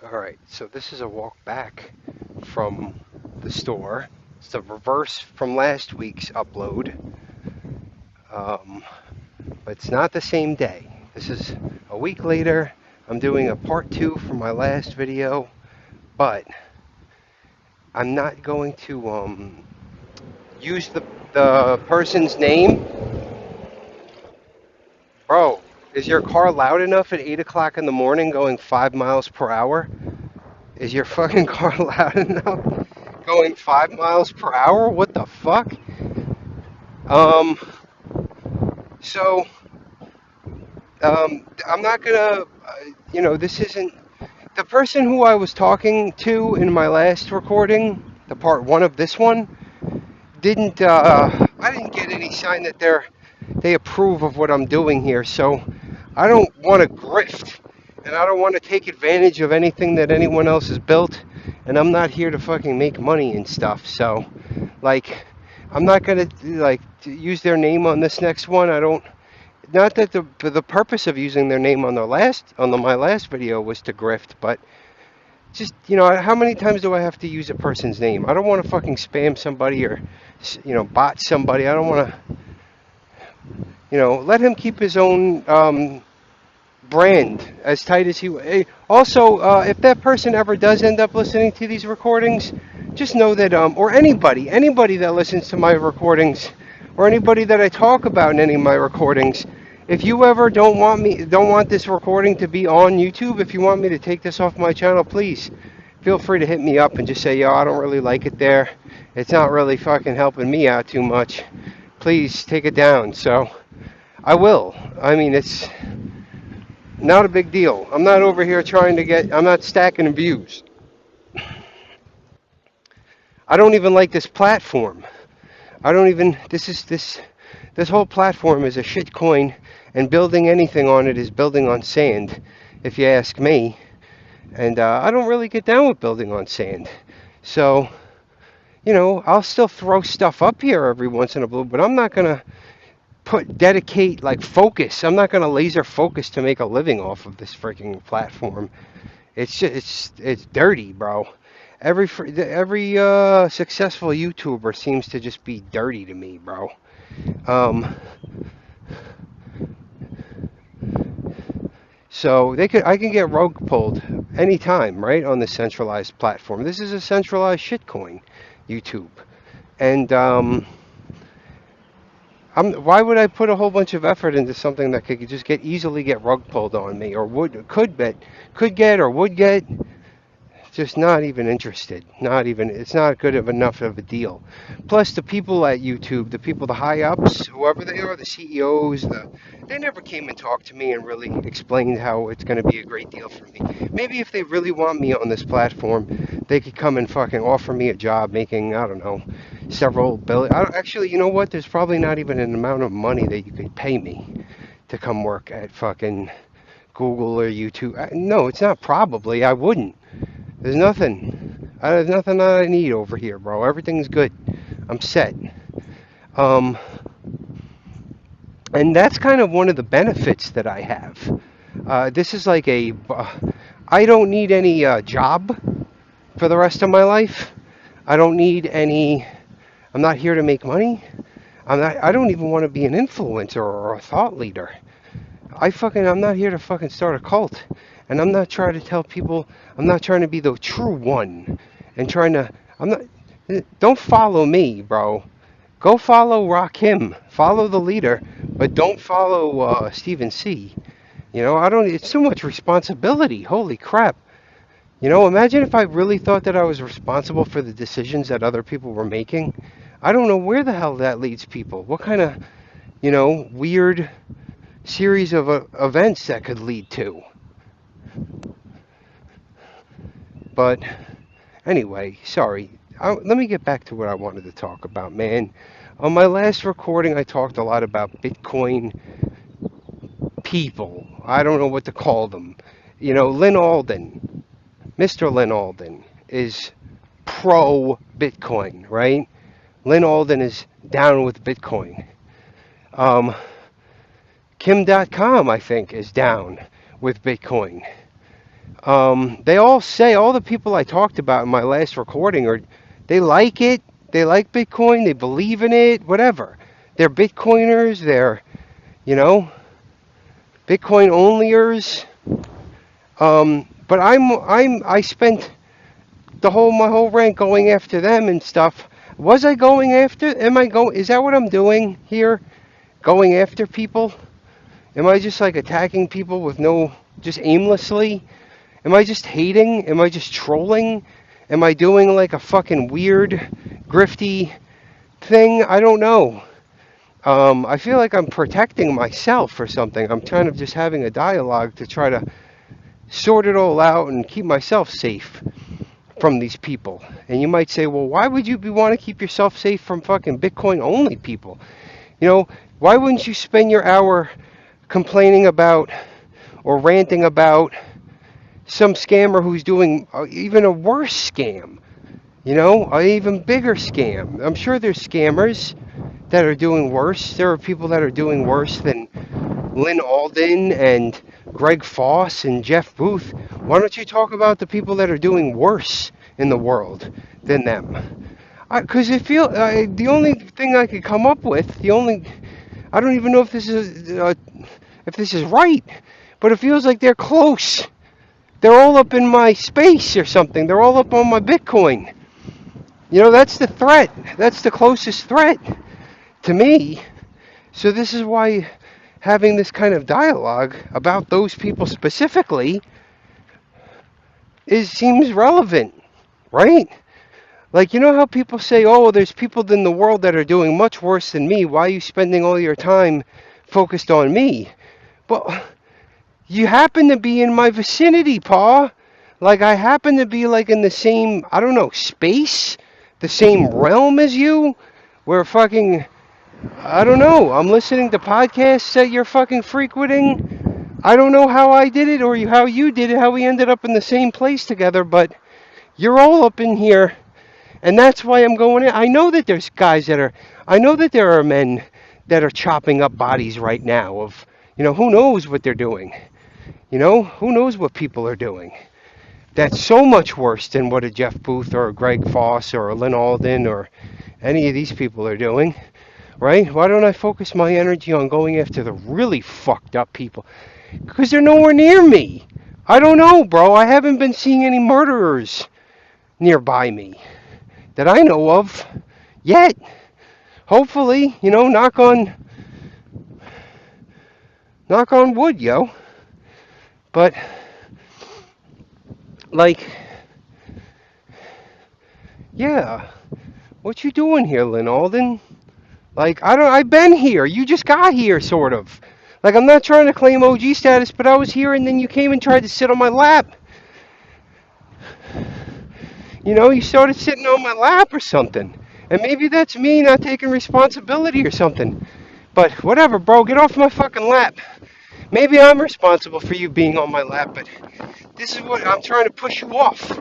Alright, so this is a walk back from the store. It's the reverse from last week's upload, um, but it's not the same day. This is a week later. I'm doing a part two from my last video, but I'm not going to use the person's name. Bro, is your car loud enough at 8 o'clock in the morning going 5 miles per hour? Is your fucking car loud enough? Going 5 miles per hour? What the fuck? Um, so, I'm not gonna, this isn't, the person who I was talking to in my last recording, the part one of this one, I didn't get any sign that they approve of what I'm doing here, so I don't want to grift, and I don't want to take advantage of anything that anyone else has built, and I'm not here to fucking make money and stuff, so, like, I'm not gonna, like, use their name on this next one. I don't, not that the purpose of using their name on my last video was to grift, but just, how many times do I have to use a person's name? I don't want to fucking spam somebody or, bot somebody. I don't want to, let him keep his own brand as tight as he. Also, if that person ever does end up listening to these recordings, just know that, or anybody that listens to my recordings, or anybody that I talk about in any of my recordings, if you ever don't want this recording to be on YouTube, if you want me to take this off my channel, please feel free to hit me up and just say, yo, I don't really like it there. It's not really fucking helping me out too much. Please take it down. So I will. I mean, it's not a big deal. I'm not over here I'm not stacking views. I don't even like this platform. This whole platform is a shit coin, and building anything on it is building on sand, if you ask me. And I don't really get down with building on sand. So, I'll still throw stuff up here every once in a blue, but I'm not going to focus. I'm not going to laser focus to make a living off of this freaking platform. It's just, it's dirty, bro. Every successful YouTuber seems to just be dirty to me, bro. So I can get rug pulled anytime, right, on the centralized platform. This is a centralized shitcoin, YouTube, and why would I put a whole bunch of effort into something that could just easily get rug pulled on me, or could get or would get? Just not even interested. Not even. It's not good of enough of a deal. Plus, the people at YouTube, the high ups, whoever they are, the CEOs, they never came and talked to me and really explained how it's going to be a great deal for me. Maybe if they really want me on this platform, they could come and fucking offer me a job making, I don't know, several billion. Actually, you know what? There's probably not even an amount of money that you could pay me to come work at fucking Google or YouTube. No, it's not probably. I wouldn't. There's nothing. There's nothing that I need over here, bro. Everything's good. I'm set. And that's kind of one of the benefits that I have. This is like I don't need any job for the rest of my life. I don't need any. I'm not here to make money. I don't even want to be an influencer or a thought leader. I'm not here to fucking start a cult. And I'm not trying to tell people, I'm not trying to be the true one. Don't follow me, bro. Go follow Rakim. Follow the leader, but don't follow Stephen C. It's too much responsibility. Holy crap. Imagine if I really thought that I was responsible for the decisions that other people were making. I don't know where the hell that leads people. What kind of, weird series of events that could lead to. But anyway, sorry. Let me get back to what I wanted to talk about, man. On my last recording, I talked a lot about Bitcoin people. I don't know what to call them. Lynn Alden, Mr. Lynn Alden, is pro Bitcoin, right? Lynn Alden is down with Bitcoin. Kim.com, I think, is down with Bitcoin. They all say, all the people I talked about in my last recording they like it, they like Bitcoin, they believe in it, whatever. They're Bitcoiners, they're, you know, Bitcoin onlyers. But I spent my whole rant going after them and stuff. Was I going after, is that what I'm doing here? Going after people? Am I just like attacking people just aimlessly? Am I just hating? Am I just trolling? Am I doing like a fucking weird, grifty thing? I don't know. I feel like I'm protecting myself or something. I'm kind of just having a dialogue to try to sort it all out and keep myself safe from these people. And you might say, well, why would you want to keep yourself safe from fucking Bitcoin only people? You know, why wouldn't you spend your hour complaining about or ranting about some scammer who's doing even a worse scam? You know, an even bigger scam. I'm sure there's scammers that are doing worse. There are people that are doing worse than Lynn Alden and Greg Foss and Jeff Booth. Why don't you talk about the people that are doing worse in the world than them? Because the only thing I could come up with, I don't even know if this is right, but it feels like they're close. They're all up in my space or something. They're all up on my Bitcoin. You know, that's the threat. That's the closest threat to me. So this is why having this kind of dialogue about those people specifically seems relevant, right? Like, you know how people say, oh, there's people in the world that are doing much worse than me. Why are you spending all your time focused on me? Well, you happen to be in my vicinity, Pa. Like, I happen to be, like, in the same, I don't know, space? The same realm as you? Where fucking, I don't know, I'm listening to podcasts that you're fucking frequenting. I don't know how I did it or how you did it, how we ended up in the same place together, but you're all up in here. And that's why I'm going in. I know that I know that there are men that are chopping up bodies right now of, who knows what they're doing. Who knows what people are doing. That's so much worse than what a Jeff Booth or a Greg Foss or a Lynn Alden or any of these people are doing, right? Why don't I focus my energy on going after the really fucked up people? Because they're nowhere near me. I don't know, bro. I haven't been seeing any murderers nearby me that I know of yet. Hopefully, knock on wood, yo. But like, yeah, what you doing here, Lynn Alden? Like, I've been here. You just got here, sort of. Like, I'm not trying to claim OG status, but I was here and then you came and tried to sit on my lap. You started sitting on my lap or something. And maybe that's me not taking responsibility or something. But whatever, bro, get off my fucking lap. Maybe I'm responsible for you being on my lap, but this is what I'm trying to push you off.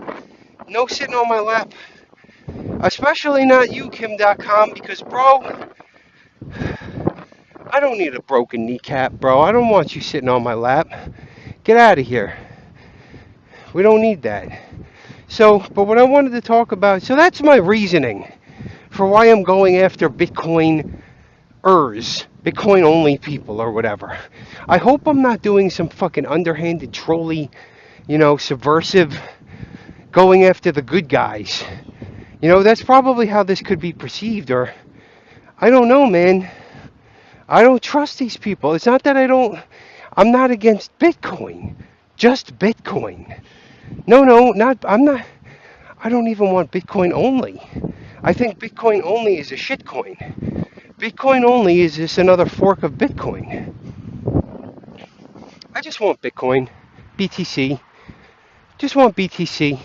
No sitting on my lap. Especially not you, Kim.com, because, bro, I don't need a broken kneecap, bro. I don't want you sitting on my lap. Get out of here. We don't need that. But what I wanted to talk about, so that's my reasoning for why I'm going after Bitcoin only people or whatever. I hope I'm not doing some fucking underhanded, trolly, subversive, going after the good guys. That's probably how this could be perceived, or I don't know, man. I don't trust these people. It's not that I'm not against Bitcoin, just Bitcoin. No, I don't even want Bitcoin only. I think Bitcoin only is a shitcoin. Bitcoin only is just another fork of Bitcoin. I just want Bitcoin, BTC. Just want BTC.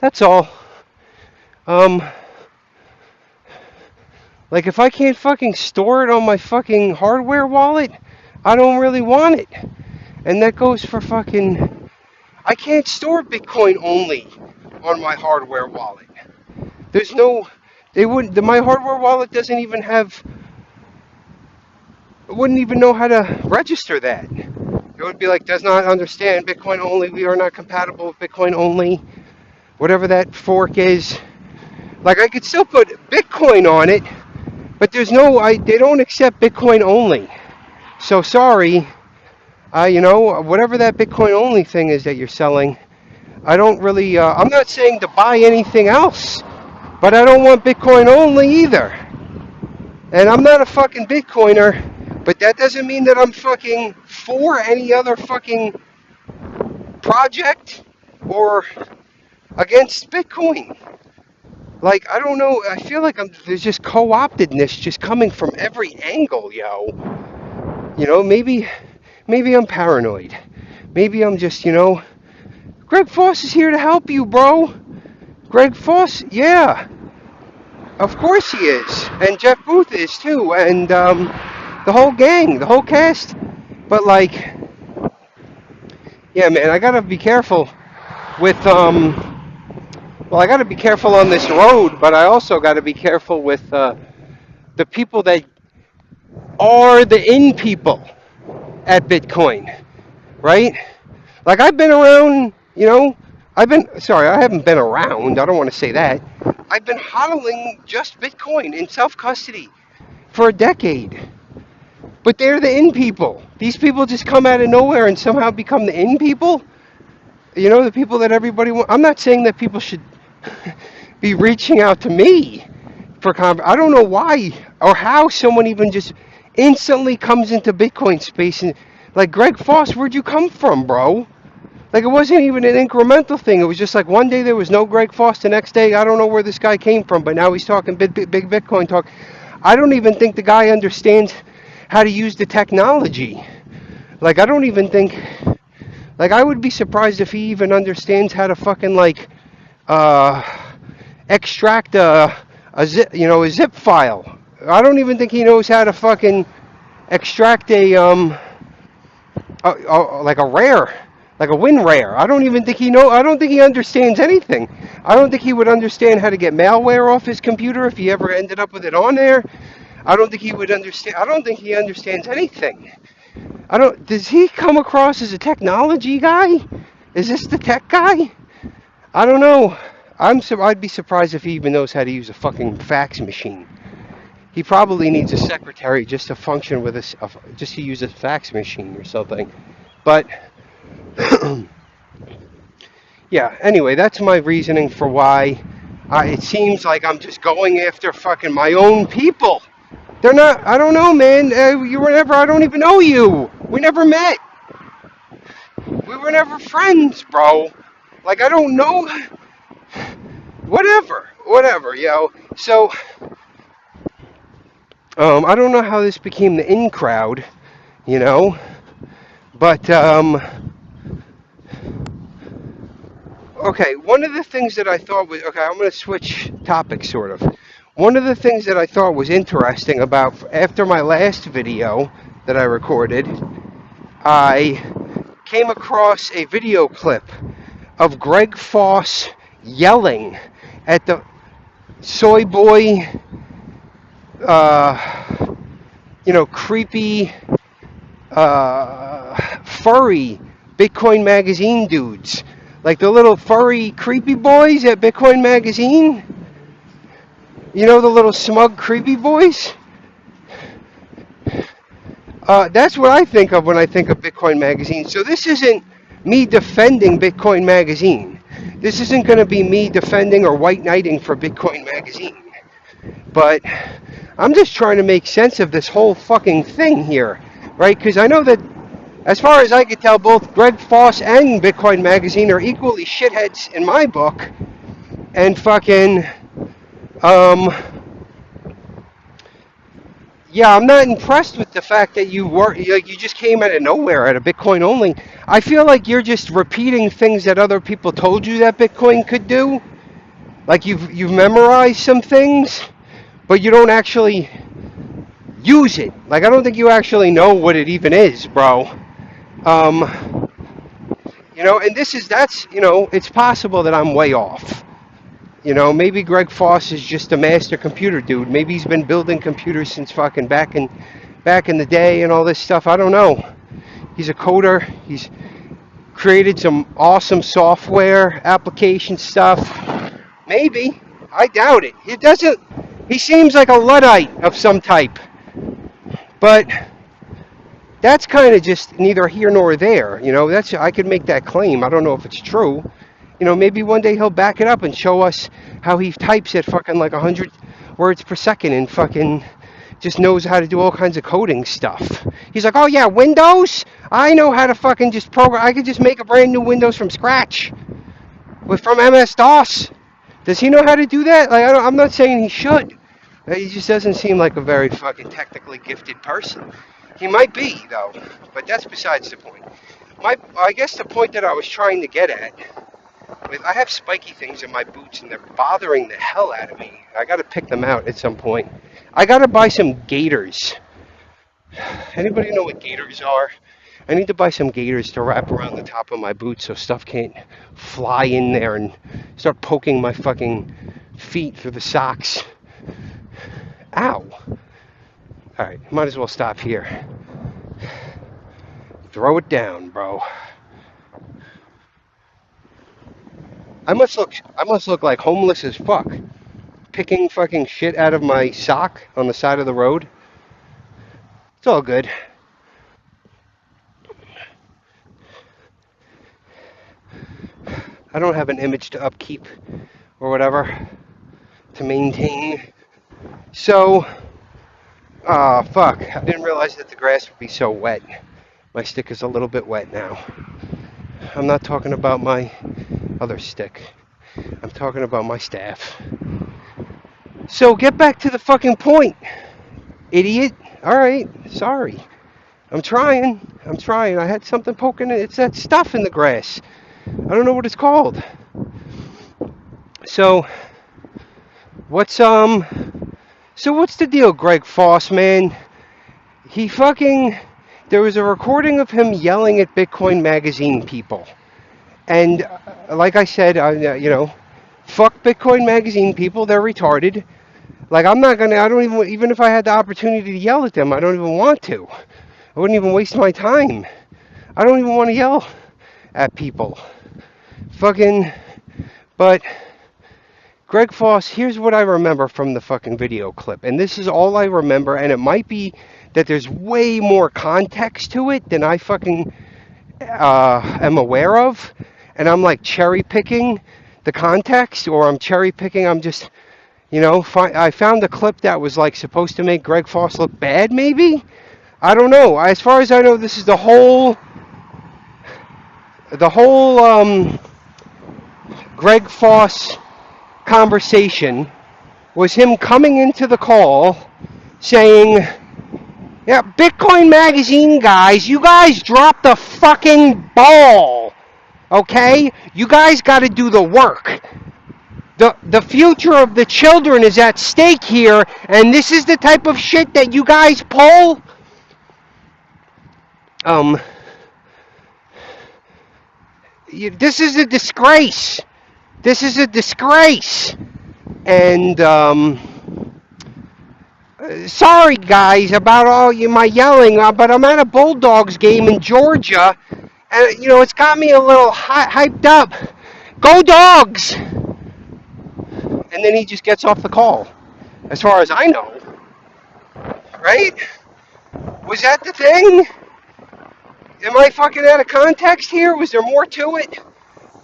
That's all. Like, if I can't fucking store it on my fucking hardware wallet, I don't really want it. And that goes for fucking... I can't store Bitcoin only on my hardware wallet. There's no... my hardware wallet doesn't even have... wouldn't even know how to register that. It would be like, does not understand Bitcoin only. We are not compatible with Bitcoin only. Whatever that fork is. Like, I could still put Bitcoin on it, but there's no, they don't accept Bitcoin only. So sorry, whatever that Bitcoin only thing is that you're selling, I don't really, I'm not saying to buy anything else, but I don't want Bitcoin only either. And I'm not a fucking Bitcoiner, but that doesn't mean that I'm fucking for any other fucking project or against Bitcoin. Like, I don't know, I feel like there's just co-optedness just coming from every angle, yo. Maybe I'm paranoid. Maybe I'm just, Greg Foss is here to help you, bro. Greg Foss, yeah, of course he is. And Jeff Booth is too. And the whole gang, the whole cast. But, like, yeah, man, I gotta be careful with, I gotta be careful on this road, but I also gotta be careful with the people that are the in people at Bitcoin, right? Like, I've been around, I haven't been around, I don't want to say that. I've been hodling just Bitcoin in self-custody for a decade. But they're the in people. These people just come out of nowhere and somehow become the in people. The people that everybody wants. I'm not saying that people should be reaching out to me for I don't know why or how someone even just instantly comes into Bitcoin space and, like, Greg Foss, where'd you come from, bro? Like, it wasn't even an incremental thing. It was just like one day there was no Greg Foss. The next day, I don't know where this guy came from, but now he's talking big Bitcoin talk. I don't even think the guy understands how to use the technology. Like, I don't even think... Like, I would be surprised if he even understands how to fucking, like, extract a zip file. I don't even think he knows how to fucking extract like a rare, like a WinRare. I don't think he understands anything. I don't think he would understand how to get malware off his computer if he ever ended up with it on there. I don't think he understands anything. Does he come across as a technology guy? Is this the tech guy? I don't know. I'd be surprised if he even knows how to use a fucking fax machine. He probably needs a secretary just to function with just to use a fax machine or something. But yeah, anyway, that's my reasoning for why it seems like I'm just going after fucking my own people. They're not, I don't know, man. I don't even know you. We never met. We were never friends, bro. Like, I don't know. Whatever, yo. So, I don't know how this became the in crowd, but, okay, one of the things that I thought was, okay, I'm going to switch topics, sort of. One of the things that I thought was interesting about, after my last video that I recorded, I came across a video clip of Greg Foss yelling at the soy boy, creepy, furry Bitcoin Magazine dudes. Like the little furry, creepy boys at Bitcoin Magazine. The little smug, creepy boys? That's what I think of when I think of Bitcoin Magazine. So this isn't me defending Bitcoin Magazine. This isn't going to be me defending or white knighting for Bitcoin Magazine. But I'm just trying to make sense of this whole fucking thing here, right? Because I know that, as far as I could tell, both Greg Foss and Bitcoin Magazine are equally shitheads in my book. And fucking, yeah, I'm not impressed with the fact that you just came out of nowhere at a Bitcoin only. I feel like you're just repeating things that other people told you that Bitcoin could do. Like you've memorized some things, but you don't actually use it. Like, I don't think you actually know what it even is, bro. And it's possible that I'm way off. Maybe Greg Foss is just a master computer dude. Maybe he's been building computers since fucking back in the day and all this stuff. I don't know. He's a coder. He's created some awesome software application stuff. Maybe. I doubt it. He doesn't. He seems like a Luddite of some type. But that's kind of just neither here nor there. That's I could make that claim. I don't know if it's true. Maybe one day he'll back it up and show us how he types at fucking like 100 words per second and fucking just knows how to do all kinds of coding stuff. He's like, oh yeah, Windows? I know how to fucking just program. I could just make a brand new Windows from scratch from MS-DOS. Does he know how to do that? Like, I'm not saying he should. He just doesn't seem like a very fucking technically gifted person. He might be, though, but that's besides the point. I guess the point that I was trying to get at, I have spiky things in my boots and they're bothering the hell out of me. I got to pick them out at some point. I got to buy some gaiters. Anybody know what gaiters are? I need to buy some gaiters to wrap around the top of my boots so stuff can't fly in there and start poking my fucking feet through the socks. Ow. Alright, might as well stop here. Throw it down, bro. I must look like homeless as fuck. Picking fucking shit out of my sock on the side of the road. It's all good. I don't have an image to upkeep or whatever to maintain. So, fuck. I didn't realize that the grass would be so wet. My stick is a little bit wet now. I'm not talking about my other stick. I'm talking about my staff. So get back to the fucking point, idiot. Alright, sorry. I'm trying. I had something poking it. It's that stuff in the grass. I don't know what it's called. So what's the deal, Greg Foss, man? There was a recording of him yelling at Bitcoin Magazine people. And like I said, fuck Bitcoin Magazine people, they're retarded. Like, I don't even if I had the opportunity to yell at them, I don't even want to. I wouldn't even waste my time. I don't even want to yell at people. But Greg Foss, here's what I remember from the fucking video clip. And this is all I remember, and it might be that there's way more context to it than I fucking am aware of. And I'm like cherry picking the context, or I'm just, I found a clip that was like supposed to make Greg Foss look bad, maybe? I don't know. As far as I know, this is the whole Greg Foss conversation was him coming into the call saying, yeah, Bitcoin Magazine guys, you guys dropped the fucking ball. Okay? You guys got to do the work. The future of the children is at stake here, and this is the type of shit that you guys pull. This is a disgrace. And sorry guys about all my yelling, but I'm at a Bulldogs game in Georgia, and it's got me a little hyped up. Go Dogs! And then he just gets off the call, as far as I know. Right? Was that the thing? Am I fucking out of context here? Was there more to it?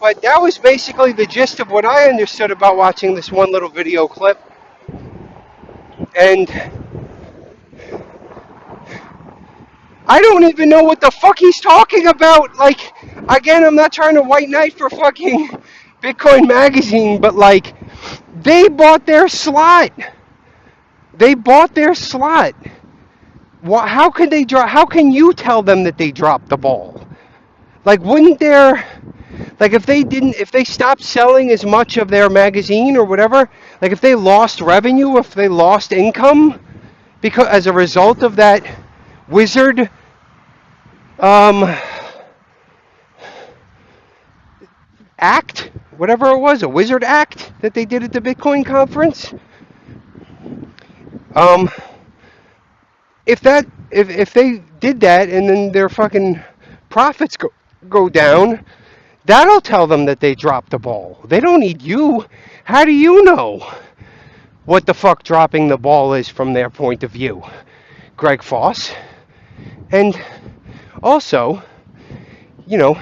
But that was basically the gist of what I understood about watching this one little video clip. And I don't even know what the fuck he's talking about. Like, again, I'm not trying to white knight for fucking Bitcoin Magazine, but like, they bought their slot. How could they drop? How can you tell them that they dropped the ball? Like, wouldn't there, like, if they stopped selling as much of their magazine or whatever, like if they lost revenue, if they lost income, because as a result of that wizard, act, whatever it was, a wizard act that they did at the Bitcoin conference. If they did that and then their fucking profits go down, that'll tell them that they dropped the ball. They don't need you. How do you know what the fuck dropping the ball is from their point of view, Greg Foss? And also, you know,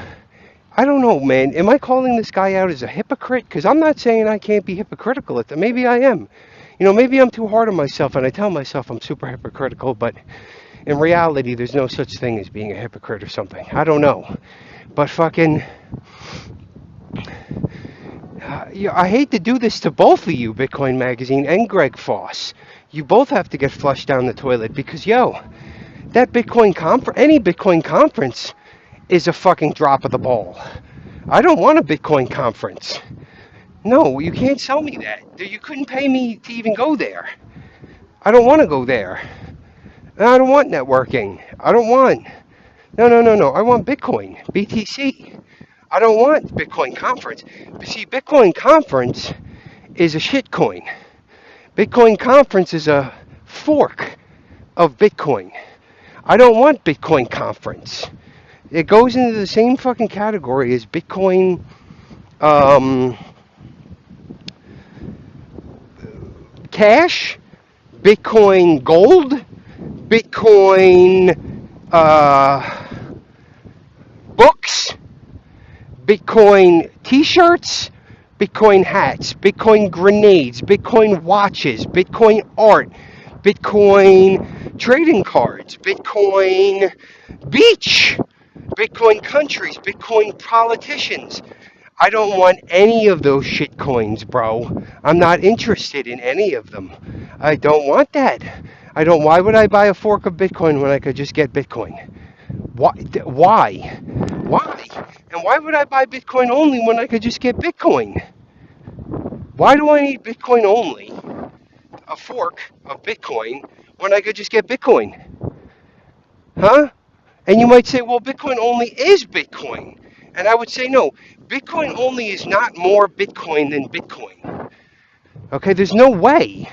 I don't know, man. Am I calling this guy out as a hypocrite? Because I'm not saying I can't be hypocritical at that. Maybe I am. Maybe I'm too hard on myself and I tell myself I'm super hypocritical, but in reality, there's no such thing as being a hypocrite or something. I don't know. But fucking, I hate to do this to both of you, Bitcoin Magazine and Greg Foss. You both have to get flushed down the toilet because, that any Bitcoin conference is a fucking drop of the ball. I don't want a Bitcoin conference. No, you can't sell me that. You couldn't pay me to even go there. I don't want to go there. I don't want networking. No. I want Bitcoin, BTC. I don't want Bitcoin conference. But see, Bitcoin conference is a shitcoin. Bitcoin conference is a fork of Bitcoin. I don't want Bitcoin conference. It goes into the same fucking category as Bitcoin Cash, Bitcoin Gold, Bitcoin books, Bitcoin t-shirts, Bitcoin hats, Bitcoin grenades, Bitcoin watches, Bitcoin art, Bitcoin trading cards, Bitcoin beach, Bitcoin countries, Bitcoin politicians. I don't want any of those shit coins, bro. I'm not interested in any of them. I don't want that. Why would I buy a fork of Bitcoin when I could just get Bitcoin? Why? Why? And why would I buy Bitcoin only when I could just get Bitcoin? Why do I need Bitcoin only, a fork of Bitcoin, when I could just get Bitcoin? Huh? And you might say, well, Bitcoin only is Bitcoin. And I would say, no, Bitcoin only is not more Bitcoin than Bitcoin. Okay, there's no way.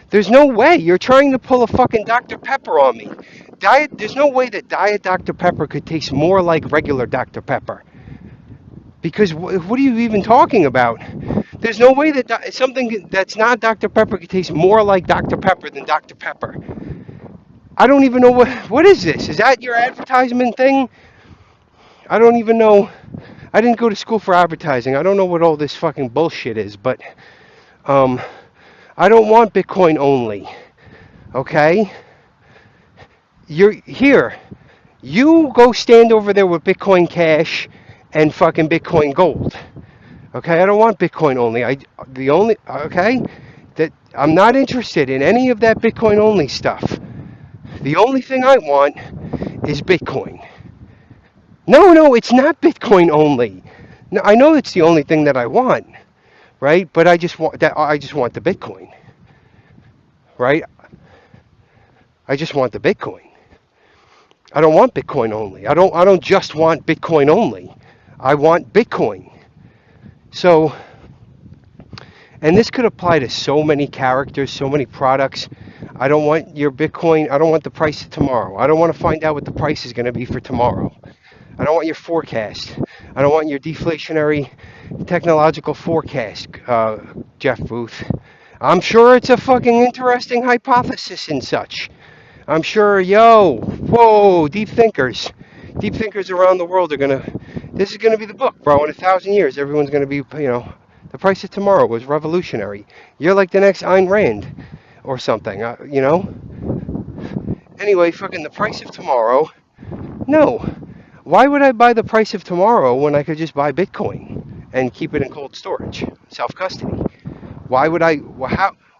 There's no way. You're trying to pull a fucking Dr. Pepper on me. There's no way that Diet Dr. Pepper could taste more like regular Dr. Pepper. Because what are you even talking about? There's no way that something that's not Dr. Pepper could taste more like Dr. Pepper than Dr. Pepper. I don't even know what is this? Is that your advertisement thing? I don't even know. I didn't go to school for advertising. I don't know what all this fucking bullshit is, but I don't want Bitcoin only. Okay? You're here. You go stand over there with Bitcoin Cash and fucking Bitcoin Gold. Okay? I don't want Bitcoin only. Okay? That I'm not interested in any of that Bitcoin only stuff. The only thing I want is Bitcoin. No, it's not Bitcoin only. No, I know it's the only thing that I want, right? But I just want that. I just want the Bitcoin, right? I just want the Bitcoin. I don't want Bitcoin only. I don't just want Bitcoin only. I want Bitcoin. So, and this could apply to so many characters, so many products. I don't want your Bitcoin. I don't want the price of tomorrow. I don't want to find out what the price is going to be for tomorrow. I don't want your forecast. I don't want your deflationary technological forecast, Jeff Booth. I'm sure it's a fucking interesting hypothesis and such. I'm sure, whoa, deep thinkers around the world this is gonna be the book, bro. In 1,000 years, everyone's gonna be, the price of tomorrow was revolutionary. You're like the next Ayn Rand or something, Anyway, fucking the price of tomorrow. No. Why would I buy the price of tomorrow when I could just buy Bitcoin and keep it in cold storage, self-custody? Why would I?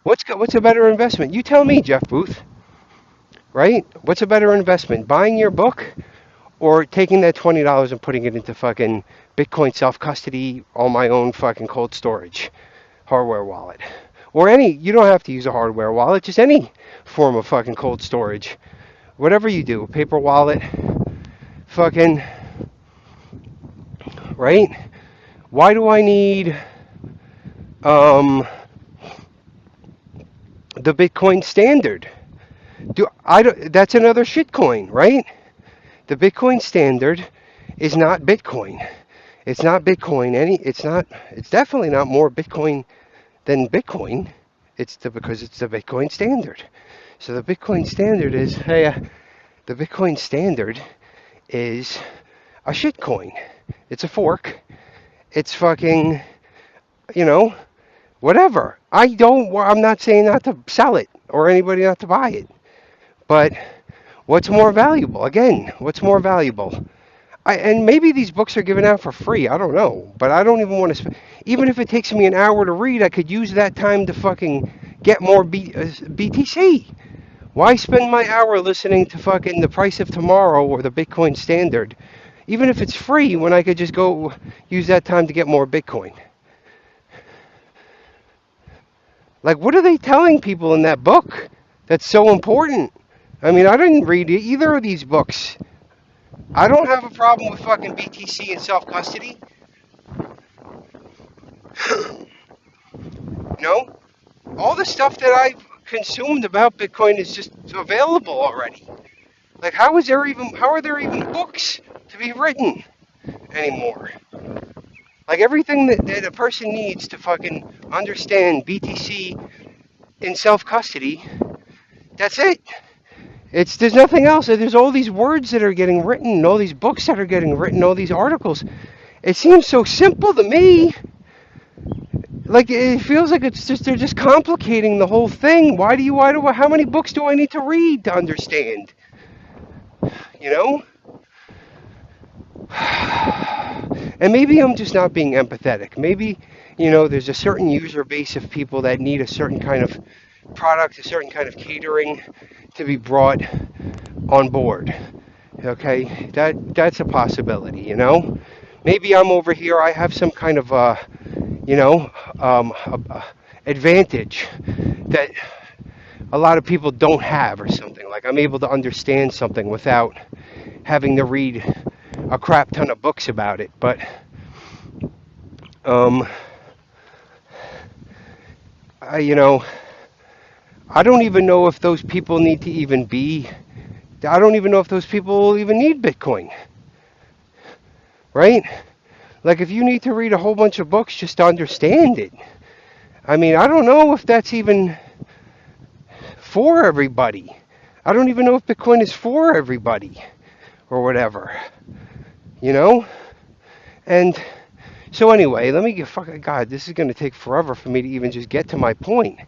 What's a better investment? You tell me, Jeff Booth. Right? What's a better investment? Buying your book or taking that $20 and putting it into fucking Bitcoin self-custody on my own fucking cold storage hardware wallet? Or you don't have to use a hardware wallet, just any form of fucking cold storage. Whatever you do, paper wallet, fucking, right? Why do I need the Bitcoin Standard? That's another shitcoin, right? The Bitcoin Standard is not Bitcoin. It's not Bitcoin. It's definitely not more Bitcoin than Bitcoin. Because it's the Bitcoin standard. So the Bitcoin standard is, the Bitcoin standard is a shitcoin. It's a fork. It's fucking, you know, whatever. I'm not saying not to sell it or anybody not to buy it. But what's more valuable? Again, what's more valuable? And maybe these books are given out for free. I don't know. But I don't even want to even if it takes me an hour to read, I could use that time to fucking get more BTC. Why spend my hour listening to fucking The Price of Tomorrow or the Bitcoin Standard, even if it's free, when I could just go use that time to get more Bitcoin? Like, what are they telling people in that book that's so important? I mean, I didn't read either of these books. I don't have a problem with fucking BTC and self-custody. No? All the stuff that I've consumed about Bitcoin is just available already. Like, how are there even books to be written anymore? Like, everything that a person needs to fucking understand BTC in self-custody, that's it. There's nothing else. There's all these words that are getting written, all these books that are getting written, all these articles. It seems so simple to me. Like, it feels like they're just complicating the whole thing. How many books do I need to read to understand? You know? And maybe I'm just not being empathetic. Maybe, there's a certain user base of people that need a certain kind of product, a certain kind of catering to be brought on board. Okay? That's a possibility, Maybe I'm over here, I have some kind of, advantage that a lot of people don't have or something. Like, I'm able to understand something without having to read a crap ton of books about it. But I don't even know if those people need to even be. I don't even know if those people even need Bitcoin, right? Like, if you need to read a whole bunch of books just to understand it, I mean, I don't know if that's even for everybody. I don't even know if Bitcoin is for everybody or whatever, And so anyway, let me get God, this is going to take forever for me to even just get to my point.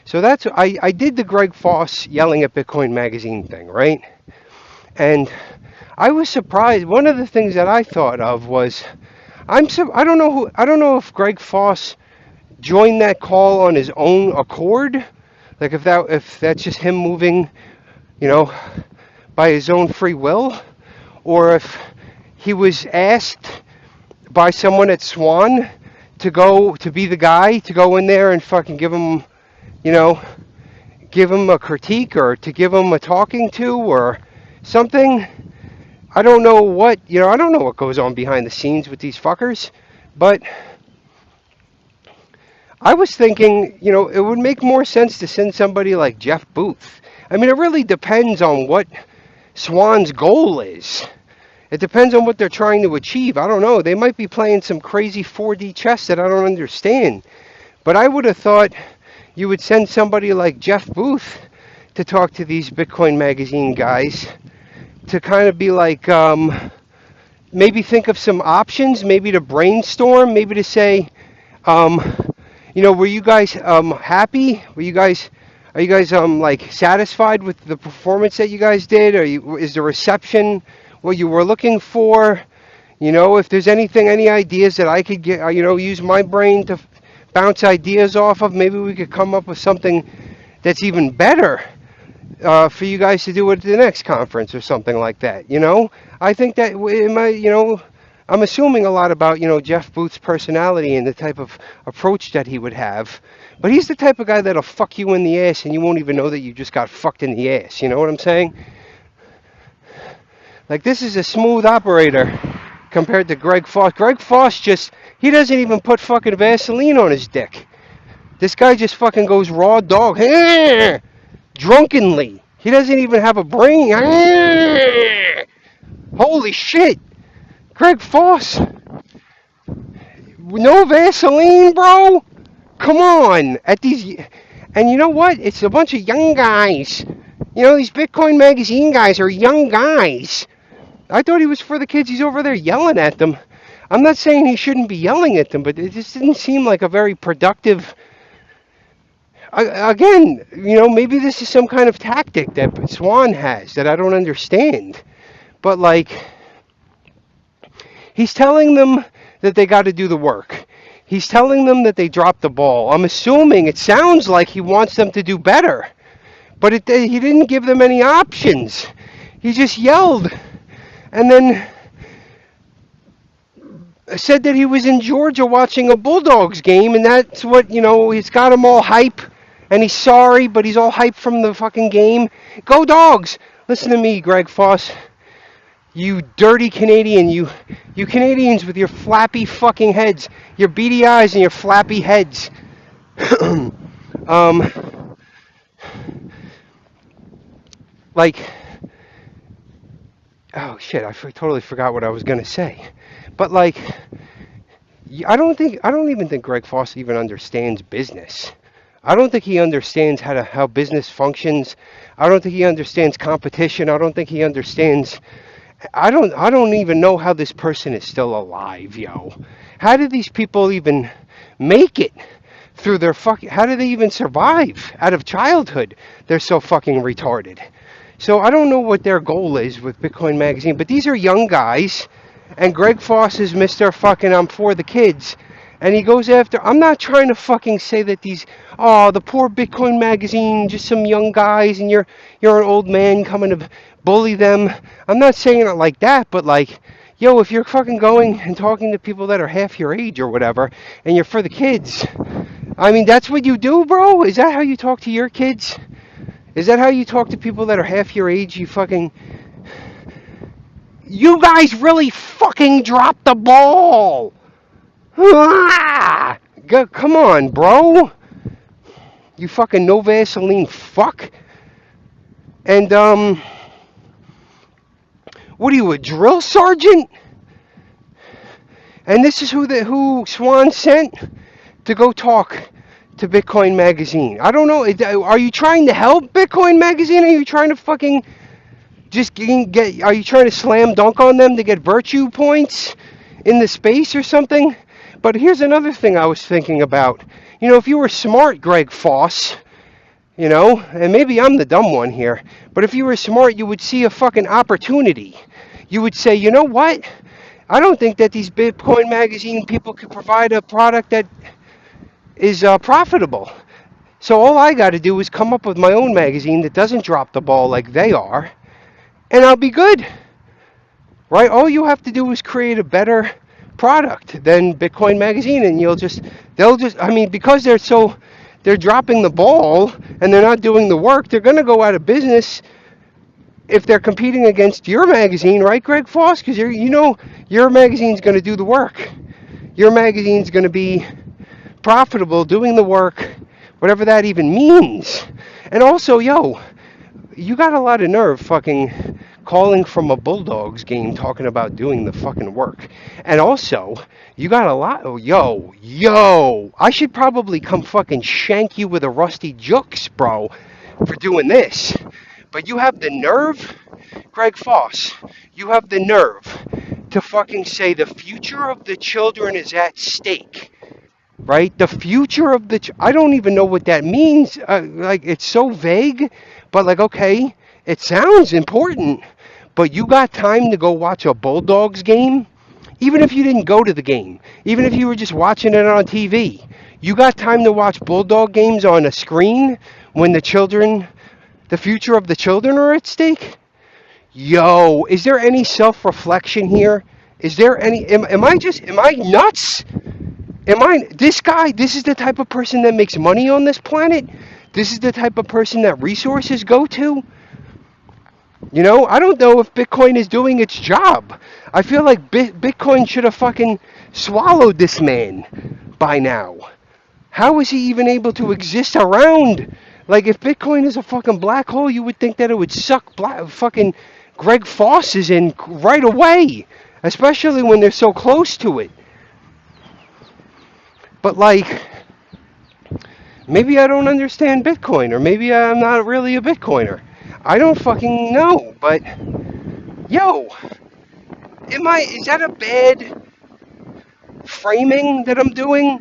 So I did the Greg Foss yelling at Bitcoin Magazine thing, right? And I was surprised. One of the things that I thought of was, I don't know if Greg Foss joined that call on his own accord, like if that's just him moving, by his own free will, or if he was asked by someone at Swan to be the guy to go in there and fucking give him a critique, or to give him a talking to or something. I don't know what goes on behind the scenes with these fuckers, but I was thinking, it would make more sense to send somebody like Jeff Booth. I mean, it really depends on what Swan's goal is. It depends on what they're trying to achieve. I don't know. They might be playing some crazy 4D chess that I don't understand. But I would have thought you would send somebody like Jeff Booth to talk to these Bitcoin Magazine guys, to kind of be like, maybe think of some options, maybe to brainstorm, maybe to say, were you guys happy? Are you guys like satisfied with the performance that you guys did? Is the reception what you were looking for? If there's any ideas that I could get, use my brain to bounce ideas off of, maybe we could come up with something that's even better for you guys to do at the next conference or something like that. I think that I'm assuming a lot about, Jeff Booth's personality and the type of approach that he would have. But he's the type of guy that'll fuck you in the ass and you won't even know that you just got fucked in the ass. You know what I'm saying? Like, this is a smooth operator compared to Greg Foss. Greg Foss he doesn't even put fucking Vaseline on his dick. This guy just fucking goes raw dog. Drunkenly. He doesn't even have a brain. Holy shit. Greg Foss, no Vaseline, bro. Come on, at these, and you know what? It's a bunch of young guys. You know, these Bitcoin Magazine guys are young guys. I thought he was for the kids. He's over there yelling at them. I'm not saying he shouldn't be yelling at them, but it just didn't seem like a very productive. Again, you know, maybe this is some kind of tactic that Swan has that I don't understand. But like, he's telling them that they got to do the work. He's telling them that they dropped the ball. I'm assuming it sounds like he wants them to do better, but he didn't give them any options. He just yelled, and then said that he was in Georgia watching a Bulldogs game, and that's what, you know, he's got him all hype, and he's sorry, but he's all hype from the fucking game. Go Dogs! Listen to me, Greg Foss. You dirty Canadian, you Canadians with your flappy fucking heads, your beady eyes and your flappy heads. um, like, oh shit, totally forgot what I was gonna say. But like, I don't even think Greg Foss even understands business. I don't think he understands how business functions. I don't think he understands competition. I don't think he understands. I don't even know how this person is still alive, yo. How did these people even make it through their fucking? How did they even survive out of childhood? They're so fucking retarded. So I don't know what their goal is with Bitcoin Magazine, but these are young guys, and Greg Foss is Mr. fucking I'm for the kids. And he goes after, I'm not trying to fucking say that these, oh, the poor Bitcoin Magazine, just some young guys, and you're an old man coming to bully them. I'm not saying it like that, but like, yo, if you're fucking going and talking to people that are half your age or whatever, and you're for the kids, I mean, that's what you do, bro? Is that how you talk to your kids? Is that how you talk to people that are half your age? You guys really fucking dropped the ball! Ah! Come on, bro. You fucking no Vaseline fuck. And, what are you, a drill sergeant? And this is who Swan sent to go talk to Bitcoin Magazine. I don't know. Are you trying to help Bitcoin Magazine? Are you trying to fucking just get? Are you trying to slam dunk on them to get virtue points in the space or something? But here's another thing I was thinking about. You know, if you were smart, Greg Foss, you know, and maybe I'm the dumb one here, but if you were smart, you would see a fucking opportunity. You would say, you know what? I don't think that these Bitcoin Magazine people could provide a product that is profitable. So all I got to do is come up with my own magazine that doesn't drop the ball like they are, and I'll be good. Right? All you have to do is create a better product than Bitcoin Magazine, and I mean, because they're dropping the ball and they're not doing the work, they're going to go out of business if they're competing against your magazine, right, Greg Foss? Because your magazine's going to do the work. Your magazine's going to be profitable, doing the work, whatever that even means. And also, yo, you got a lot of nerve fucking calling from a Bulldogs game talking about doing the fucking work. And also, you got a lot, oh, yo, I should probably come fucking shank you with a rusty jukes, bro, for doing this. But you have the nerve, Greg Foss, you have the nerve to fucking say the future of the children is at stake. Right? The future of I don't even know what that means. Like, it's so vague, but like, okay, it sounds important, but you got time to go watch a Bulldogs game? Even if you didn't go to the game, even if you were just watching it on TV, you got time to watch Bulldog games on a screen when the future of the children are at stake? Yo, is there any self-reflection here? Is there any, am I nuts? This is the type of person that makes money on this planet? This is the type of person that resources go to? You know, I don't know if Bitcoin is doing its job. I feel like Bitcoin should have fucking swallowed this man by now. How is he even able to exist around? Like, if Bitcoin is a fucking black hole, you would think that it would suck fucking Greg Foss is in right away. especially when they're so close to it. But like, maybe I don't understand Bitcoin, or maybe I'm not really a Bitcoiner. I don't fucking know. But yo, is that a bad framing that I'm doing?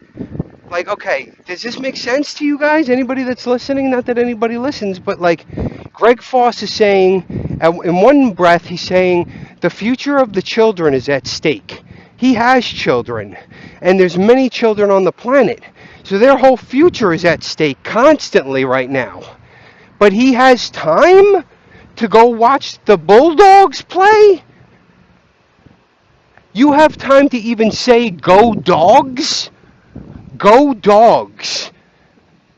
Like, okay, does this make sense to you guys? Anybody that's listening? Not that anybody listens, but like, Greg Foss is saying, in one breath, he's saying the future of the children is at stake. He has children, and there's many children on the planet, so their whole future is at stake constantly right now. But he has time to go watch the Bulldogs play? You have time to even say, go dogs? Go dogs.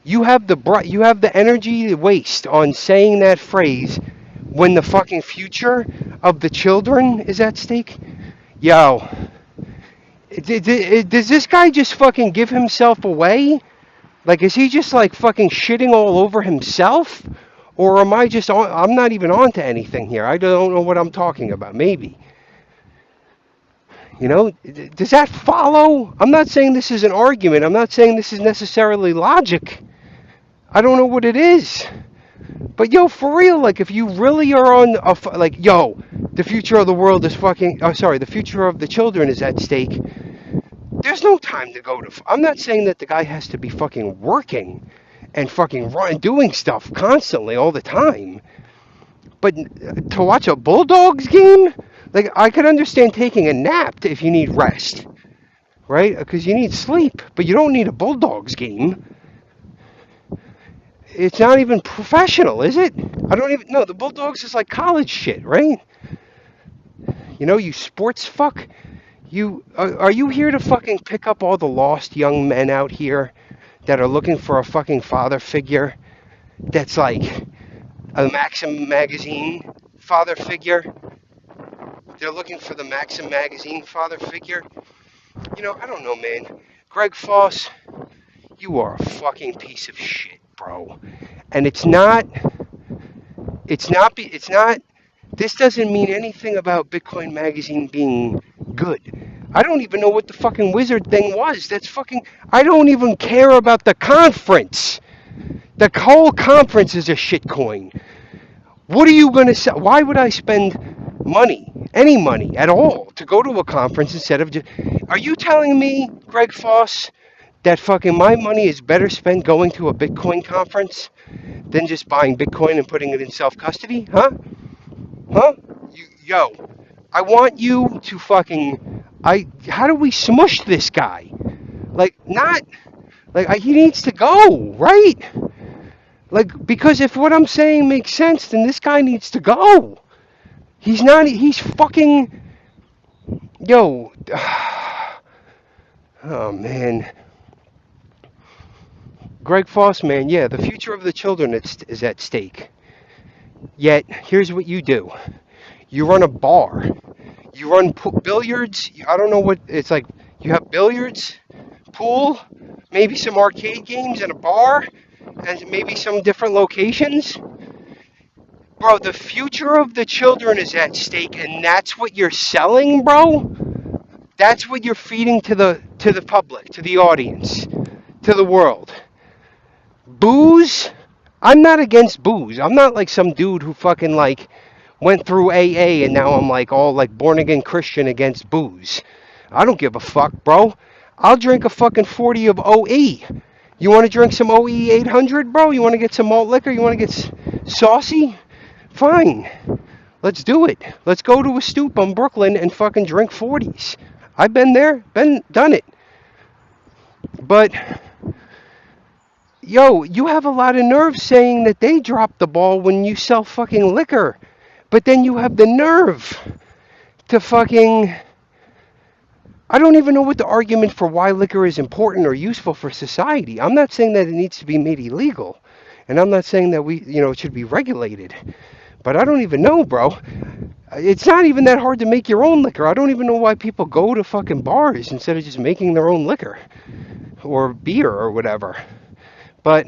You have the energy to waste on saying that phrase when the fucking future of the children is at stake? Yo, does this guy just fucking give himself away? Like, is he just like fucking shitting all over himself? Or am I just on? I'm not even on to anything here. I don't know what I'm talking about. Maybe. You know, does that follow? I'm not saying this is an argument. I'm not saying this is necessarily logic. I don't know what it is. But yo, for real, like if you really are on like, yo, the future of the world is fucking, oh sorry, the future of the children is at stake. There's no time to go to, I'm not saying that the guy has to be fucking working and fucking doing stuff constantly all the time. But to watch a Bulldogs game, like I could understand taking a nap if you need rest, right? Because you need sleep, but you don't need a Bulldogs game. It's not even professional, is it? I don't even know. The Bulldogs is like college shit, right? You know, you sports fuck. You are you here to fucking pick up all the lost young men out here that are looking for a fucking father figure that's like a Maxim magazine father figure? They're looking for the Maxim magazine father figure. You know, I don't know, man. Greg Foss, you are a fucking piece of shit, bro. And it's not, this doesn't mean anything about Bitcoin Magazine being good. I don't even know what the fucking wizard thing was. That's fucking, I don't even care about the conference. The whole conference is a shitcoin. What are you going to say? Why would I spend money, any money at all, to go to a conference instead of just, are you telling me, Greg Foss, that fucking my money is better spent going to a Bitcoin conference than just buying Bitcoin and putting it in self-custody? Huh? Huh? Yo, I want you to fucking, how do we smush this guy? Like, not, like, he needs to go, right? Like, because if what I'm saying makes sense, then this guy needs to go. He's fucking, yo, oh man. Greg Foss, man, yeah, the future of the children is at stake. Yet, here's what you do. You run a bar. You run billiards. I don't know what, it's like, you have billiards, pool, maybe some arcade games and a bar, and maybe some different locations. Bro, the future of the children is at stake, and that's what you're selling, bro? That's what you're feeding to the public, to the audience, to the world. Booze? I'm not against booze. I'm not like some dude who fucking like went through AA and now I'm like all like born again Christian against booze. I don't give a fuck, bro. I'll drink a fucking 40 of OE. You want to drink some OE 800, bro? You want to get some malt liquor? You want to get saucy? Fine. Let's do it. Let's go to a stoop on Brooklyn and fucking drink 40s. I've been there, done it. But yo, you have a lot of nerve saying that they dropped the ball when you sell fucking liquor. But then you have the nerve to fucking, I don't even know what the argument for why liquor is important or useful for society. I'm not saying that it needs to be made illegal. And I'm not saying that it should be regulated. But I don't even know, bro. It's not even that hard to make your own liquor. I don't even know why people go to fucking bars instead of just making their own liquor or beer or whatever. But,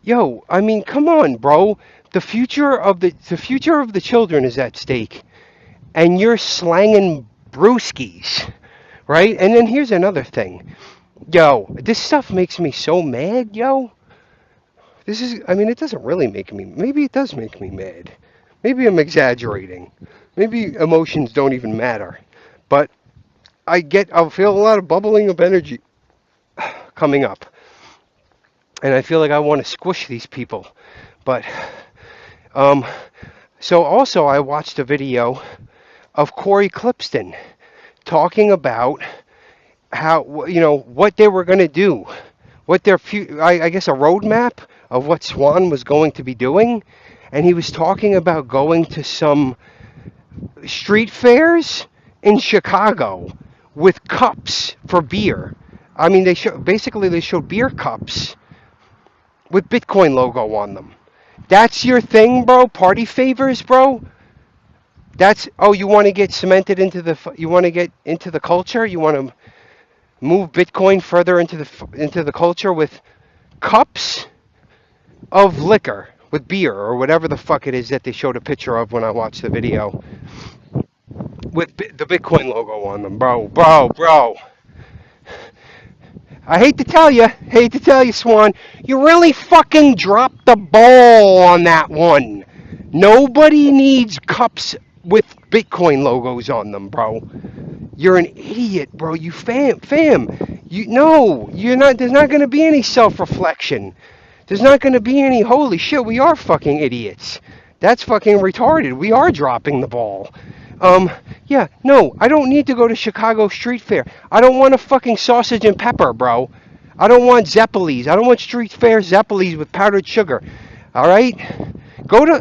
yo, I mean, come on, bro. The future of the children is at stake, and you're slanging brewskis, right? And then here's another thing, yo. This stuff makes me so mad, yo. I mean, it doesn't really make me. Maybe it does make me mad. Maybe I'm exaggerating. Maybe emotions don't even matter. But I'll feel a lot of bubbling of energy coming up, and I feel like I want to squish these people. But um, so also I watched a video of Corey Clipston talking about how, what they were going to do, what I guess a roadmap of what Swan was going to be doing, and he was talking about going to some street fairs in Chicago with cups for beer. I mean, they showed beer cups with Bitcoin logo on them. That's your thing, bro? Party favors, bro? You want to get cemented you want to get into the culture? You want to move Bitcoin further into the culture with cups of liquor, with beer or whatever the fuck it is that they showed a picture of when I watched the video with the Bitcoin logo on them, bro. I hate to tell you, Swan, you really fucking dropped the ball on that one. Nobody needs cups with Bitcoin logos on them, bro. You're an idiot, bro. You fam. You're not. There's not gonna be any self-reflection. There's not gonna be any. Holy shit, we are fucking idiots. That's fucking retarded. We are dropping the ball. Yeah, no, I don't need to go to Chicago Street Fair. I don't want a fucking sausage and pepper, bro. I don't want Zeppelis. I don't want Street Fair Zeppelis with powdered sugar. All right?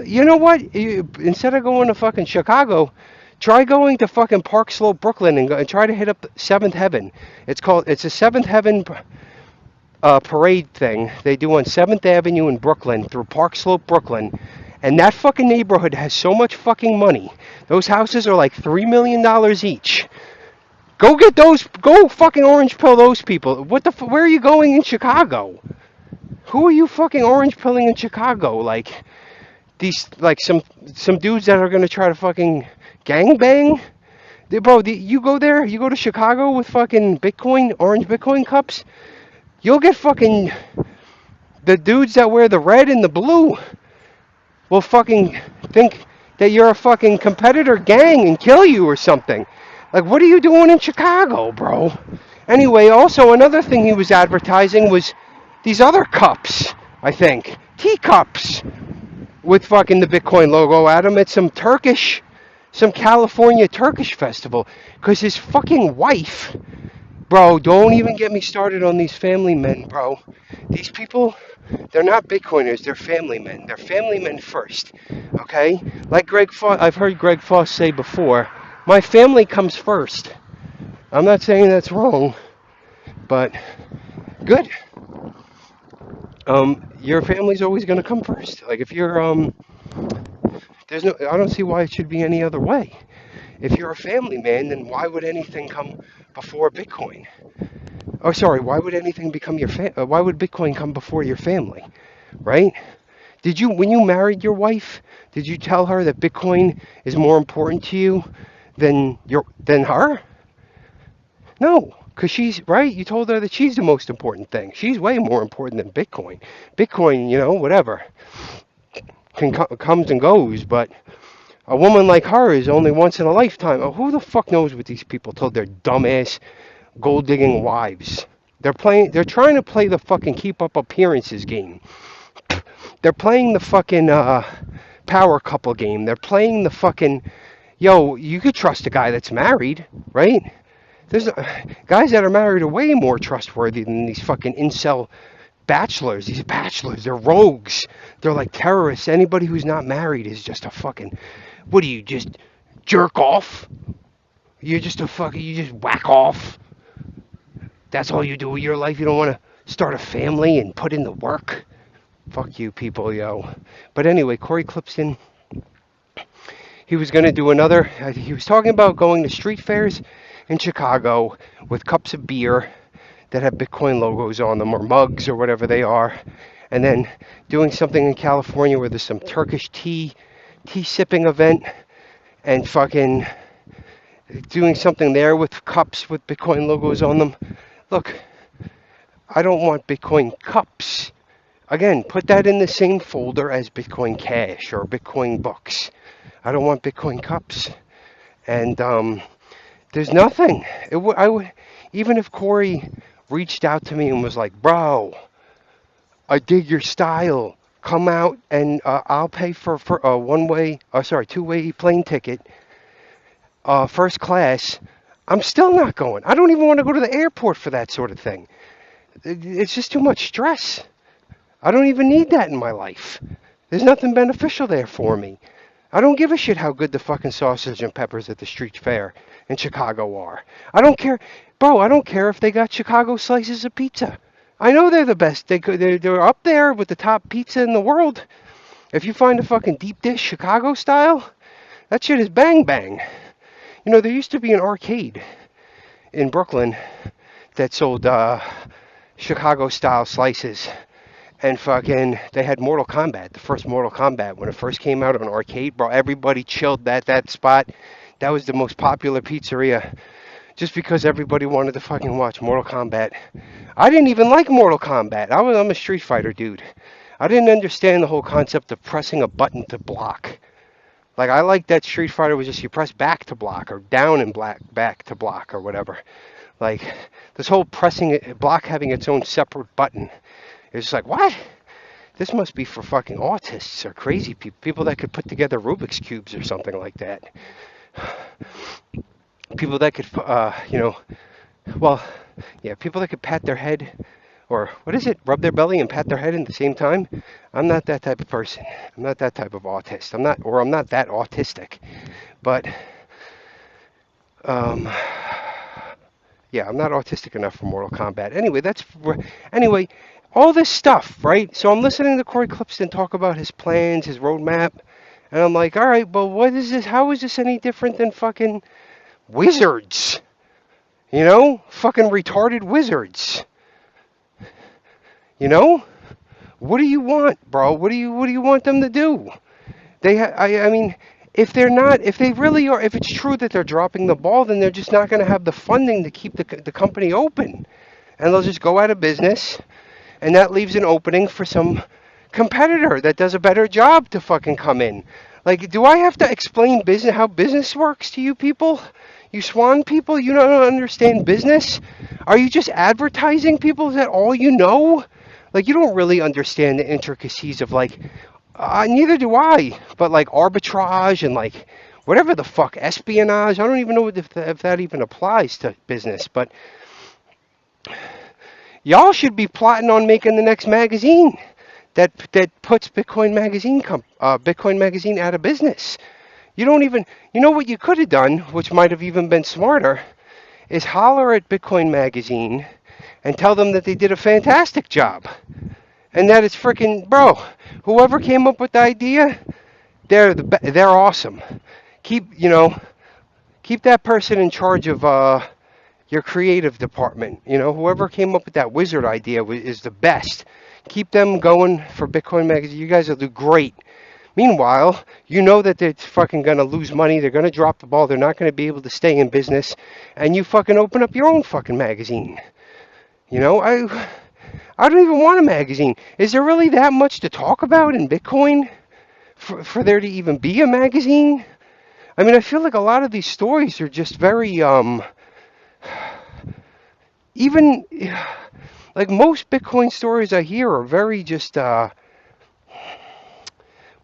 You know what? Instead of going to fucking Chicago, try going to fucking Park Slope, Brooklyn, and try to hit up Seventh Heaven. It's a Seventh Heaven parade thing they do on 7th Avenue in Brooklyn through Park Slope, Brooklyn. And that fucking neighborhood has so much fucking money. Those houses are like $3 million each. Go fucking orange pill those people. Where are you going in Chicago? Who are you fucking orange pilling in Chicago? Like, some dudes that are gonna try to fucking gangbang? Bro, you go there, you go to Chicago with fucking orange Bitcoin cups, you'll get fucking, the dudes that wear the red and the blue will fucking think that you're a fucking competitor gang and kill you or something. Like, what are you doing in Chicago, bro? Anyway, also another thing he was advertising was these other cups, I think. Teacups with fucking the Bitcoin logo at them at some California Turkish festival. Because his fucking wife, bro, don't even get me started on these family men, bro. These people, they're not Bitcoiners, they're family men. They're family men first, okay? Like I've heard Greg Foss say before, my family comes first. I'm not saying that's wrong, but good. Your family's always going to come first. Like, if you're, I don't see why it should be any other way. If you're a family man, then why would anything come before Bitcoin? Oh, sorry, why would anything why would Bitcoin come before your family, right? When you married your wife, did you tell her that Bitcoin is more important to you than her? No, because she's right. You told her that she's the most important thing. She's way more important than Bitcoin. Bitcoin, whatever, comes and goes, but a woman like her is only once in a lifetime. Oh, who the fuck knows what these people told their dumbass gold digging wives? They're trying to play the fucking keep up appearances game. They're playing the fucking power couple game. They're playing the fucking, you could trust a guy that's married, right? There's guys that are married are way more trustworthy than these fucking incel bachelors. These bachelors, they're rogues. They're like terrorists. Anybody who's not married is just a fucking, what do you just jerk off? You just whack off. That's all you do with your life. You don't want to start a family and put in the work. Fuck you people, yo. But anyway, Corey Clipston, he was going to do he was talking about going to street fairs in Chicago with cups of beer that have Bitcoin logos on them, or mugs, or whatever they are. and then doing something in California where there's some Turkish tea sipping event, and fucking doing something there with cups with Bitcoin logos on them. Look, I don't want Bitcoin cups. Again, put that in the same folder as Bitcoin Cash or Bitcoin books. I don't want Bitcoin cups. And there's nothing. I would, even if Corey reached out to me and was like, "Bro, I dig your style. Come out and I'll pay for a two-way plane ticket, first class." I'm still not going. I don't even want to go to the airport for that sort of thing. It's just too much stress. I don't even need that in my life. There's nothing beneficial there for me. I don't give a shit how good the fucking sausage and peppers at the street fair in Chicago are. I don't care, bro. I don't care if they got Chicago slices of pizza. I know they're the best. They're up there with the top pizza in the world. If you find a fucking deep dish Chicago style, that shit is bang bang. You know, there used to be an arcade in Brooklyn that sold Chicago style slices. And fucking, they had Mortal Kombat, the first Mortal Kombat, when it first came out on arcade, bro, everybody chilled that spot. That was the most popular pizzeria, just because everybody wanted to fucking watch Mortal Kombat. I didn't even like Mortal Kombat. I'm a Street Fighter dude. I didn't understand the whole concept of pressing a button to block. Like, I like that Street Fighter was just you press back to block, or down and back to block, or whatever. Like, this whole pressing it, block having its own separate button. It's like, what? This must be for fucking autists or crazy people, people that could put together Rubik's Cubes or something like that. People that could, people that could pat their head, or what is it, rub their belly and pat their head at the same time. I'm not that type of person. I'm not that type of autist. I'm not that autistic. But, yeah, I'm not autistic enough for Mortal Kombat. Anyway, all this stuff, right? So I'm listening to Corey Clipston talk about his plans, his roadmap, and I'm like, all right, well, what is this? How is this any different than fucking wizards? You know, fucking retarded wizards. You know, what do you want, bro? What do you want them to do? I mean, if they really are, if it's true that they're dropping the ball, then they're just not going to have the funding to keep the company open, and they'll just go out of business. And that leaves an opening for some competitor that does a better job to fucking come in. Like, do I have to explain how business works to you people? You swan people? You don't understand business? Are you just advertising people? Is that all you know? Like, you don't really understand the intricacies of, like, neither do I, but, like, arbitrage and, like, whatever the fuck, espionage. I don't even know if that even applies to business, but y'all should be plotting on making the next magazine that puts Bitcoin Magazine out of business. You know what you could have done, which might have even been smarter, is holler at Bitcoin Magazine and tell them that they did a fantastic job. And that it's freaking, bro, whoever came up with the idea, they're awesome. Keep that person in charge of your creative department. You know, whoever came up with that wizard idea is the best. Keep them going for Bitcoin Magazine. You guys will do great. Meanwhile, you know that they're fucking going to lose money. They're going to drop the ball. They're not going to be able to stay in business. And you fucking open up your own fucking magazine. You know, I don't even want a magazine. Is there really that much to talk about in Bitcoin for there to even be a magazine? I mean, I feel like a lot of these stories are just very, even, like most Bitcoin stories I hear are very just,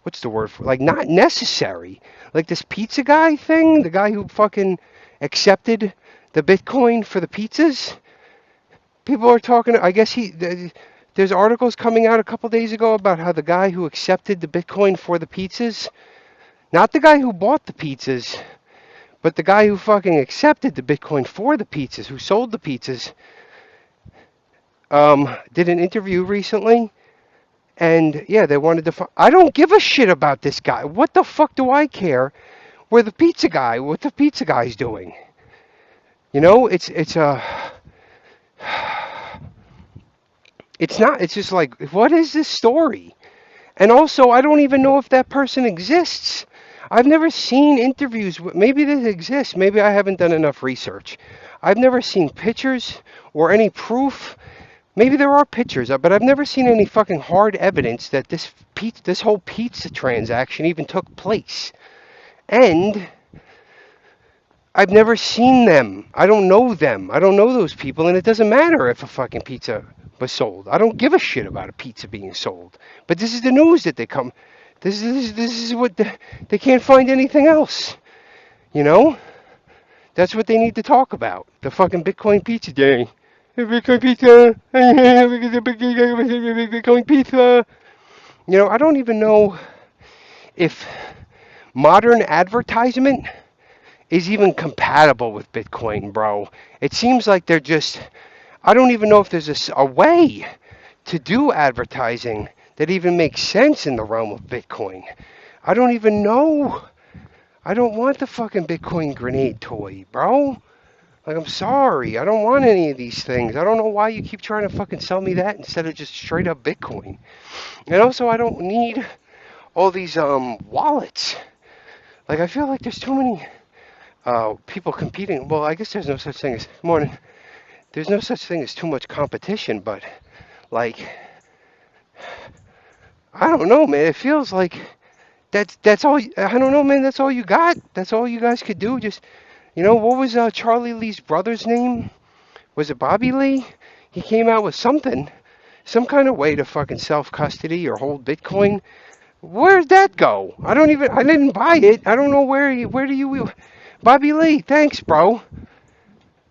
what's the word for, like, not necessary. Like this pizza guy thing, the guy who fucking accepted the Bitcoin for the pizzas. People are talking, I guess there's articles coming out a couple days ago about how the guy who accepted the Bitcoin for the pizzas, not the guy who bought the pizzas, but the guy who fucking accepted the Bitcoin for the pizzas, who sold the pizzas, did an interview recently. And yeah, they wanted to. I don't give a shit about this guy. What the fuck do I care? What the pizza guy's doing? You know, it's It's not. It's just like, what is this story? And also, I don't even know if that person exists. I've never seen interviews. Maybe this exists. Maybe I haven't done enough research. I've never seen pictures or any proof. Maybe there are pictures, but I've never seen any fucking hard evidence that this whole pizza transaction even took place. And I've never seen them. I don't know them. I don't know those people, and it doesn't matter if a fucking pizza was sold. I don't give a shit about a pizza being sold. But this is the news that they come. This is what they can't find anything else. You know, that's what they need to talk about. The fucking Bitcoin pizza day. Bitcoin pizza. Bitcoin pizza. You know, I don't even know if modern advertisement is even compatible with Bitcoin, bro. It seems like they're just, I don't even know if there's a way to do advertising that even makes sense in the realm of Bitcoin. I don't even know. I don't want the fucking Bitcoin grenade toy, bro. Like, I'm sorry. I don't want any of these things. I don't know why you keep trying to fucking sell me that instead of just straight up Bitcoin. And also, I don't need all these wallets. Like, I feel like there's too many people competing. Well, I guess there's no such thing as morning. There's no such thing as too much competition, but like, I don't know, man. It feels like that's all. I don't know, man. That's all you got. That's all you guys could do. Just, what was Charlie Lee's brother's name? Was it Bobby Lee? He came out with something, some kind of way to fucking self custody or hold Bitcoin. Where'd that go? I didn't buy it. I don't know where do you, Bobby Lee, thanks, bro.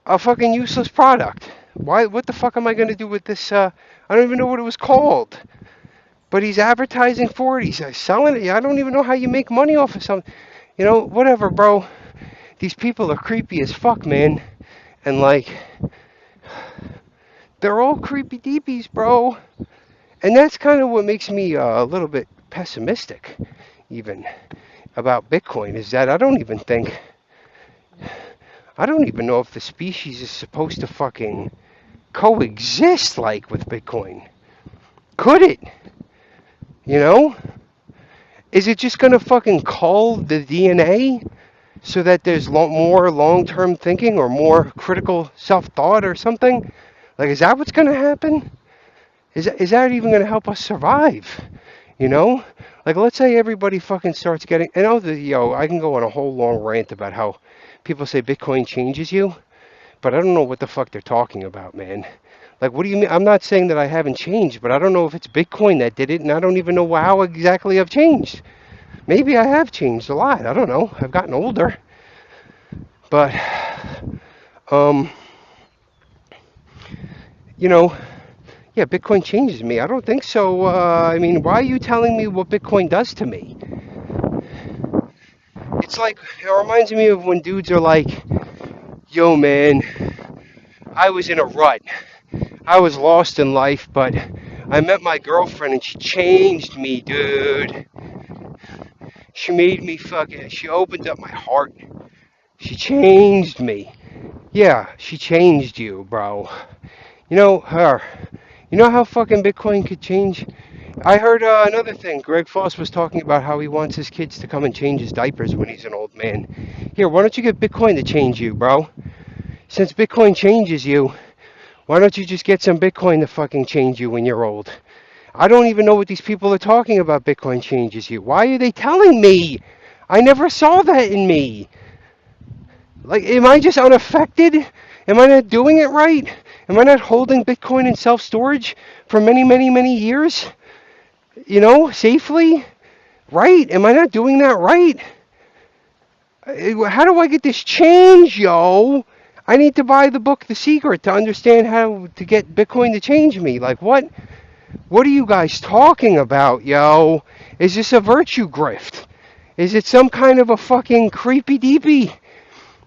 A fucking useless product. What the fuck am I going to do with this? I don't even know what it was called. But he's advertising for it. He's selling it. I don't even know how you make money off of something. Whatever, bro. These people are creepy as fuck, man. And like, they're all creepy deepies, bro. And that's kind of what makes me a little bit pessimistic, even, about Bitcoin, is that I don't even know if the species is supposed to fucking coexist like with Bitcoin. Could it? Is it just gonna fucking cull the DNA so that there's more long-term thinking or more critical self-thought or something? Like, is that what's gonna happen? Is that even gonna help us survive? Like, let's say everybody fucking starts getting. And I can go on a whole long rant about how people say Bitcoin changes you, but I don't know what the fuck they're talking about, man. Like, what do you mean? I'm not saying that I haven't changed, but I don't know if it's Bitcoin that did it, and I don't even know how exactly I've changed. Maybe I have changed a lot. I don't know. I've gotten older. But, yeah, Bitcoin changes me. I don't think so. I mean, why are you telling me what Bitcoin does to me? It's like, it reminds me of when dudes are like, yo, man, I was in a rut. I was lost in life, but I met my girlfriend and she changed me, dude. She made me she opened up my heart. She changed me. Yeah, she changed you, bro. Her. You know how fucking Bitcoin could change? I heard another thing. Greg Foss was talking about how he wants his kids to come and change his diapers when he's an old man. Here, why don't you get Bitcoin to change you, bro? Since Bitcoin changes you, why don't you just get some Bitcoin to fucking change you when you're old? I don't even know what these people are talking about. Bitcoin changes you. Why are they telling me? I never saw that in me. Like, am I just unaffected? Am I not doing it right? Am I not holding Bitcoin in self-storage for many, many, many years? Safely? Right? Am I not doing that right? How do I get this change, yo? I need to buy the book The Secret to understand how to get Bitcoin to change me. Like, what? What are you guys talking about, yo? Is this a virtue grift? Is it some kind of a fucking creepy deepy?